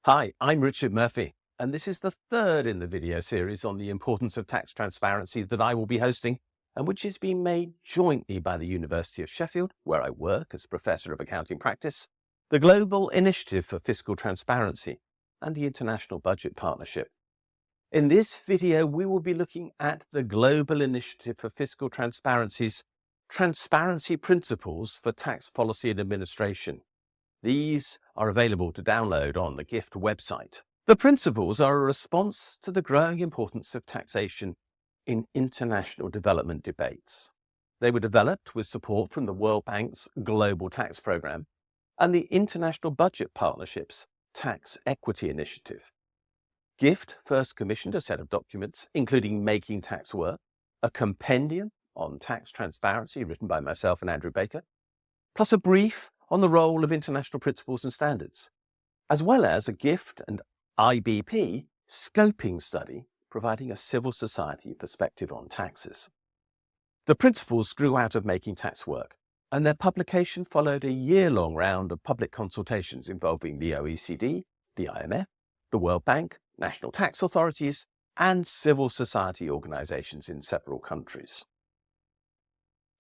Hi, I'm Richard Murphy, and this is the third in the video series on the importance of tax transparency that I will be hosting, and which is being made jointly by the University of Sheffield, where I work as Professor of Accounting Practice, the Global Initiative for Fiscal Transparency, and the International Budget Partnership. In this video, we will be looking at the Global Initiative for Fiscal Transparency's Transparency Principles for Tax Policy and Administration. These are available to download on the GIFT website. The principles are a response to the growing importance of taxation in international development debates. They were developed with support from the World Bank's Global Tax Programme and the International Budget Partnership's Tax Equity Initiative. GIFT first commissioned a set of documents, including Making Tax Work, a compendium on tax transparency written by myself and Andrew Baker, plus a brief on the role of international principles and standards, as well as a GIFT and IBP scoping study providing a civil society perspective on taxes. The principles grew out of Making Tax Work, and their publication followed a year-long round of public consultations involving the OECD, the IMF, the World Bank, national tax authorities, and civil society organizations in several countries.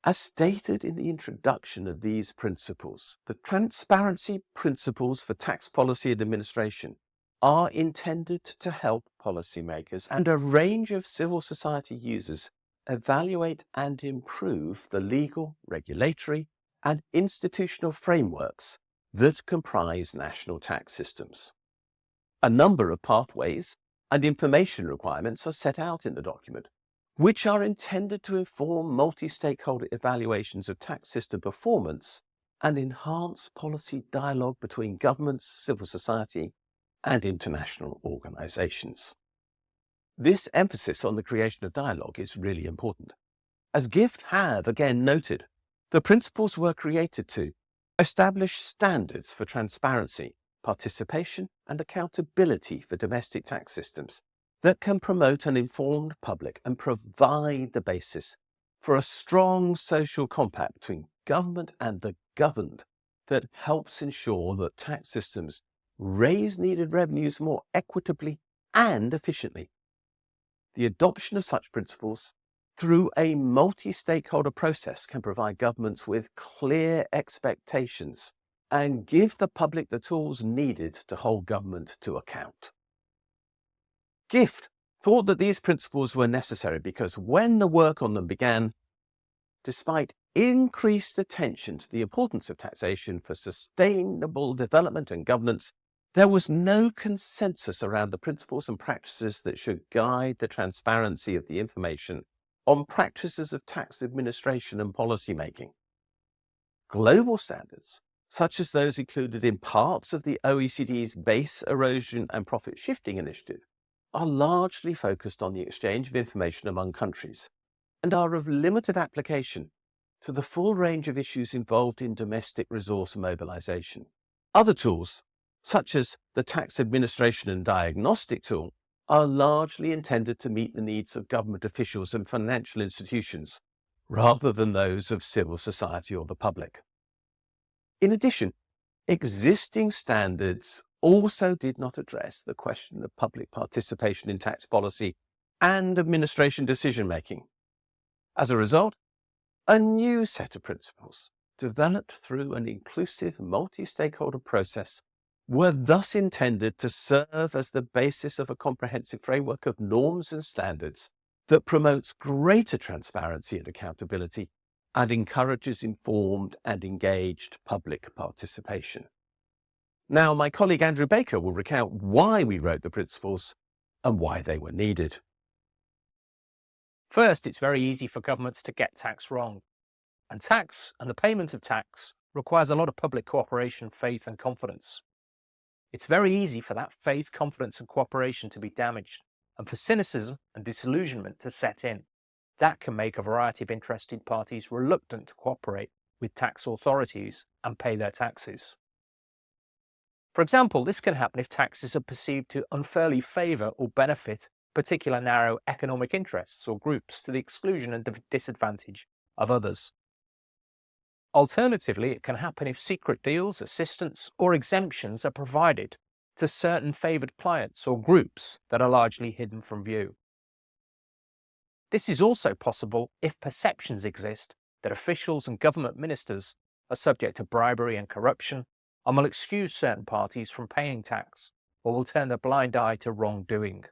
As stated in the introduction of these principles, the transparency principles for tax policy and administration are intended to help policymakers and a range of civil society users evaluate and improve the legal, regulatory, and institutional frameworks that comprise national tax systems. A number of pathways and information requirements are set out in the document, which are intended to inform multi-stakeholder evaluations of tax system performance and enhance policy dialogue between governments, civil society, and international organizations. This emphasis on the creation of dialogue is really important. As GIFT have again noted, the principles were created to establish standards for transparency, participation, and accountability for domestic tax systems that can promote an informed public and provide the basis for a strong social compact between government and the governed that helps ensure that tax systems raise needed revenues more equitably and efficiently. The adoption of such principles through a multi-stakeholder process can provide governments with clear expectations and give the public the tools needed to hold government to account. GIFT thought that these principles were necessary because when the work on them began, despite increased attention to the importance of taxation for sustainable development and governance, there was no consensus around the principles and practices that should guide the transparency of the information on practices of tax administration and policy making. Global standards, such as those included in parts of the OECD's Base Erosion and Profit Shifting Initiative, are largely focused on the exchange of information among countries and are of limited application to the full range of issues involved in domestic resource mobilization. Other tools, such as the Tax Administration and Diagnostic Tool, are largely intended to meet the needs of government officials and financial institutions, rather than those of civil society or the public. In addition, existing standards also did not address the question of public participation in tax policy and administration decision-making. As a result, a new set of principles, developed through an inclusive multi-stakeholder process, were thus intended to serve as the basis of a comprehensive framework of norms and standards that promotes greater transparency and accountability and encourages informed and engaged public participation. Now, my colleague Andrew Baker will recount why we wrote the principles and why they were needed. First, it's very easy for governments to get tax wrong. And tax and the payment of tax requires a lot of public cooperation, faith and confidence. It's very easy for that faith, confidence and cooperation to be damaged and for cynicism and disillusionment to set in. That can make a variety of interested parties reluctant to cooperate with tax authorities and pay their taxes. For example, this can happen if taxes are perceived to unfairly favour or benefit particular narrow economic interests or groups to the exclusion and disadvantage of others. Alternatively, it can happen if secret deals, assistance, or exemptions are provided to certain favoured clients or groups that are largely hidden from view. This is also possible if perceptions exist that officials and government ministers are subject to bribery and corruption and will excuse certain parties from paying tax or will turn a blind eye to wrongdoing.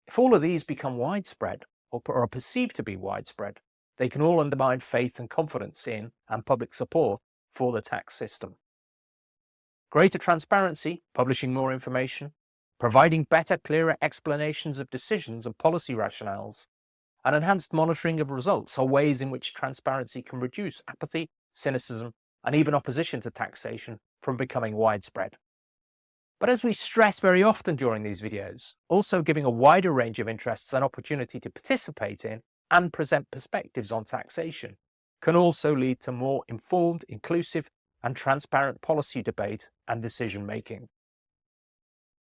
If all of these become widespread or are perceived to be widespread, they can all undermine faith and confidence in and public support for the tax system. Greater transparency, publishing more information, providing better, clearer explanations of decisions and policy rationales, and enhanced monitoring of results are ways in which transparency can reduce apathy, cynicism, and even opposition to taxation from becoming widespread. But as we stress very often during these videos, also giving a wider range of interests an opportunity to participate in and present perspectives on taxation can also lead to more informed, inclusive, and transparent policy debate and decision making.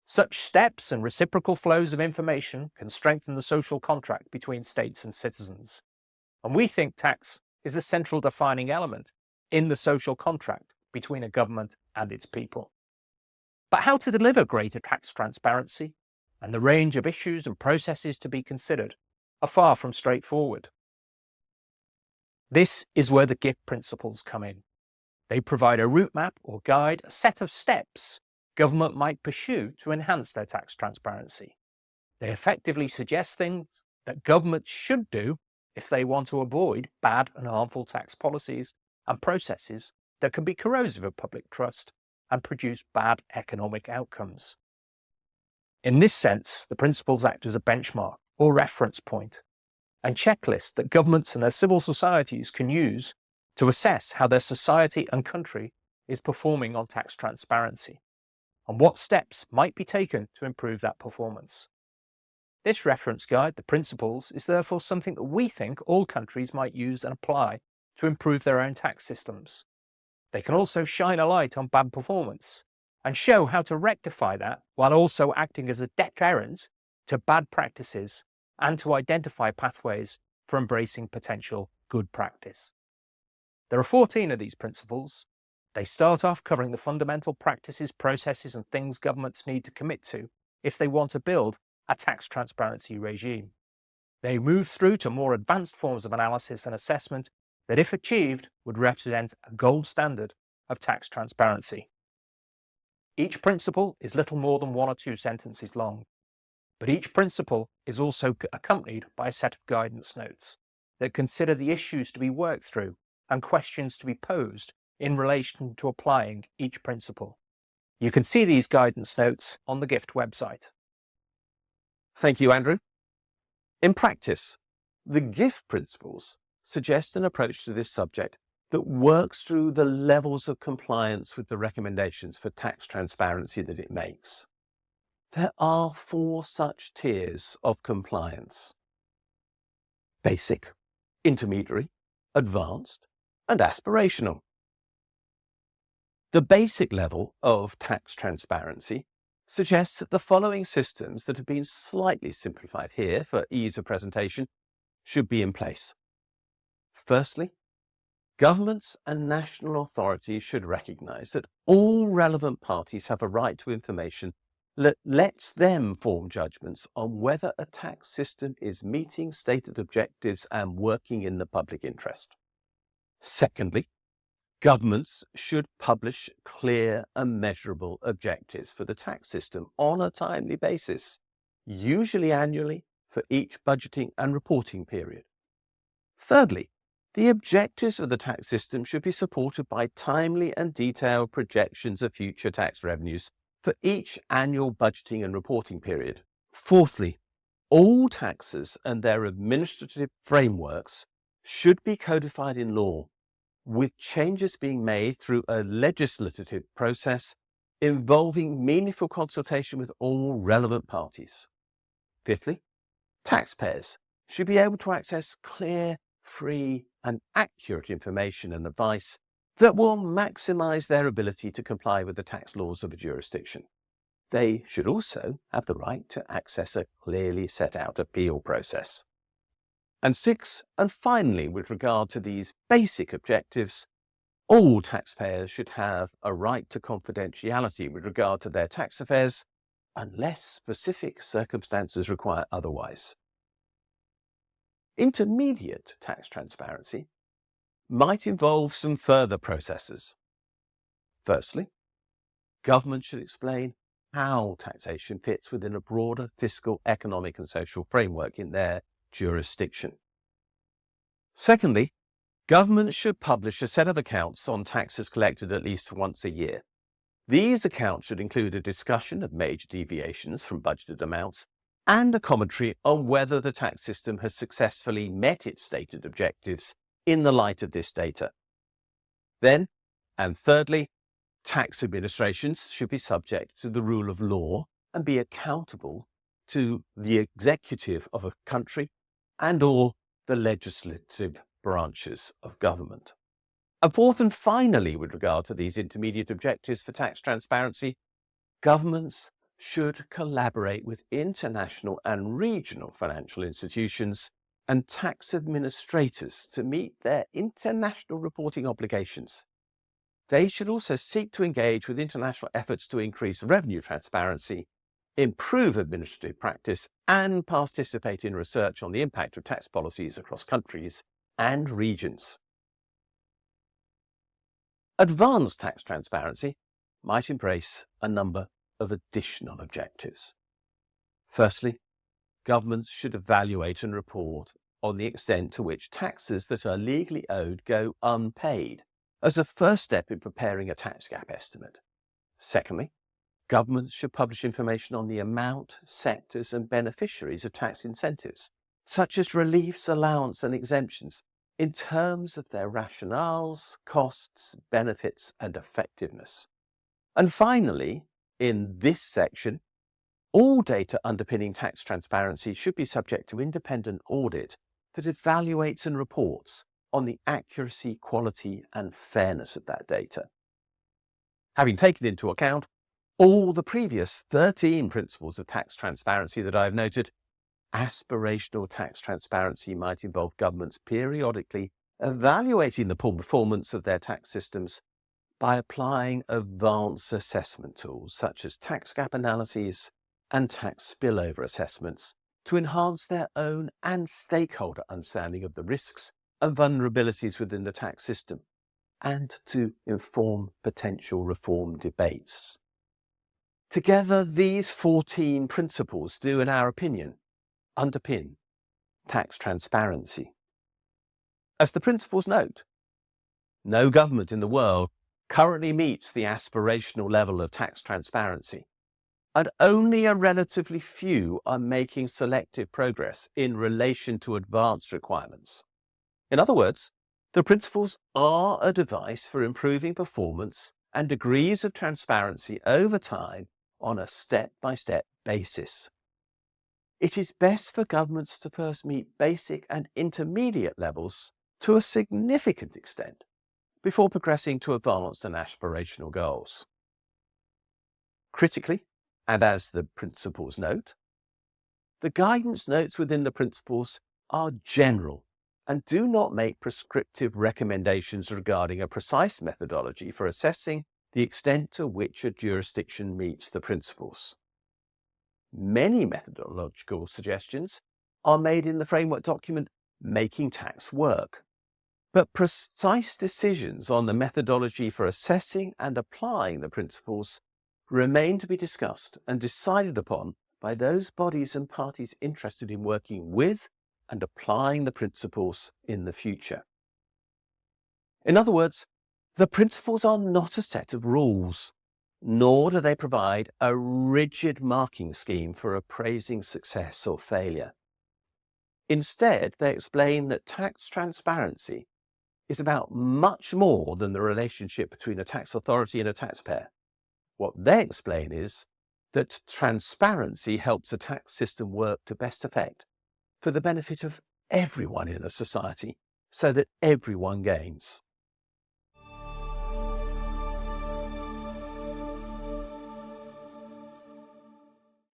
Such steps and reciprocal flows of information can strengthen the social contract between states and citizens. And we think tax is the central defining element in the social contract between a government and its people. But how to deliver greater tax transparency and the range of issues and processes to be considered are far from straightforward. This is where the GIFT principles come in. They provide a route map or guide, a set of steps government might pursue to enhance their tax transparency. They effectively suggest things that governments should do if they want to avoid bad and harmful tax policies and processes that can be corrosive of public trust and produce bad economic outcomes. In this sense, the principles act as a benchmark or reference point and checklist that governments and their civil societies can use to assess how their society and country is performing on tax transparency and what steps might be taken to improve that performance. This reference guide, the principles, is therefore something that we think all countries might use and apply to improve their own tax systems. They can also shine a light on bad performance and show how to rectify that while also acting as a deterrent to bad practices and to identify pathways for embracing potential good practice. There are 14 of these principles. They start off covering the fundamental practices, processes, and things governments need to commit to if they want to build a tax transparency regime. They move through to more advanced forms of analysis and assessment that, if achieved, would represent a gold standard of tax transparency. Each principle is little more than 1 or 2 sentences long, but each principle is also accompanied by a set of guidance notes that consider the issues to be worked through and questions to be posed in relation to applying each principle. You can see these guidance notes on the GIFT website. Thank you, Andrew. In practice, the GIFT principles suggest an approach to this subject that works through the levels of compliance with the recommendations for tax transparency that it makes. There are 4 such tiers of compliance: basic, intermediary, advanced, and aspirational. The basic level of tax transparency suggests that the following systems that have been slightly simplified here for ease of presentation should be in place. Firstly, governments and national authorities should recognize that all relevant parties have a right to information that lets them form judgments on whether a tax system is meeting stated objectives and working in the public interest. Secondly, governments should publish clear and measurable objectives for the tax system on a timely basis, usually annually for each budgeting and reporting period. Thirdly, the objectives of the tax system should be supported by timely and detailed projections of future tax revenues for each annual budgeting and reporting period. Fourthly, all taxes and their administrative frameworks should be codified in law, with changes being made through a legislative process involving meaningful consultation with all relevant parties. Fifthly, taxpayers should be able to access clear, free, and accurate information and advice that will maximize their ability to comply with the tax laws of a jurisdiction. They should also have the right to access a clearly set out appeal process. And 6, and finally, with regard to these basic objectives, All taxpayers should have a right to confidentiality with regard to their tax affairs, unless specific circumstances require otherwise. Intermediate tax transparency might involve some further processes. Firstly, government should explain how taxation fits within a broader fiscal, economic and social framework in their jurisdiction. Secondly, government should publish a set of accounts on taxes collected at least once a year. These accounts should include a discussion of major deviations from budgeted amounts and a commentary on whether the tax system has successfully met its stated objectives in the light of this data. Then, and thirdly, tax administrations should be subject to the rule of law and be accountable to the executive of a country and/or the legislative branches of government. And fourth and finally, with regard to these intermediate objectives for tax transparency, governments should collaborate with international and regional financial institutions and tax administrators to meet their international reporting obligations. They should also seek to engage with international efforts to increase revenue transparency, improve administrative practice, and participate in research on the impact of tax policies across countries and regions. Advanced tax transparency might embrace a number of additional objectives. Firstly, governments should evaluate and report on the extent to which taxes that are legally owed go unpaid, as a first step in preparing a tax gap estimate. Secondly, governments should publish information on the amount, sectors and beneficiaries of tax incentives, such as reliefs, allowance and exemptions, in terms of their rationales, costs, benefits and effectiveness. And finally, in this section, all data underpinning tax transparency should be subject to independent audit that evaluates and reports on the accuracy, quality and fairness of that data. Having taken into account all the previous 13 principles of tax transparency that I've noted, aspirational tax transparency might involve governments periodically evaluating the performance of their tax systems by applying advanced assessment tools such as tax gap analyses and tax spillover assessments to enhance their own and stakeholder understanding of the risks and vulnerabilities within the tax system, and to inform potential reform debates. Together, these 14 principles do, in our opinion, underpin tax transparency. As the principles note, no government in the world currently meets the aspirational level of tax transparency, and only a relatively few are making selective progress in relation to advanced requirements. In other words, the principles are a device for improving performance and degrees of transparency over time on a step-by-step basis. It is best for governments to first meet basic and intermediate levels to a significant extent before progressing to advanced and aspirational goals. Critically, and as the principles note, the guidance notes within the principles are general and do not make prescriptive recommendations regarding a precise methodology for assessing the extent to which a jurisdiction meets the principles. Many methodological suggestions are made in the framework document Making Tax Work, but precise decisions on the methodology for assessing and applying the principles remain to be discussed and decided upon by those bodies and parties interested in working with and applying the principles in the future. In other words, the principles are not a set of rules, nor do they provide a rigid marking scheme for appraising success or failure. Instead, they explain that tax transparency is about much more than the relationship between a tax authority and a taxpayer. What they explain is that transparency helps a tax system work to best effect for the benefit of everyone in a society so that everyone gains.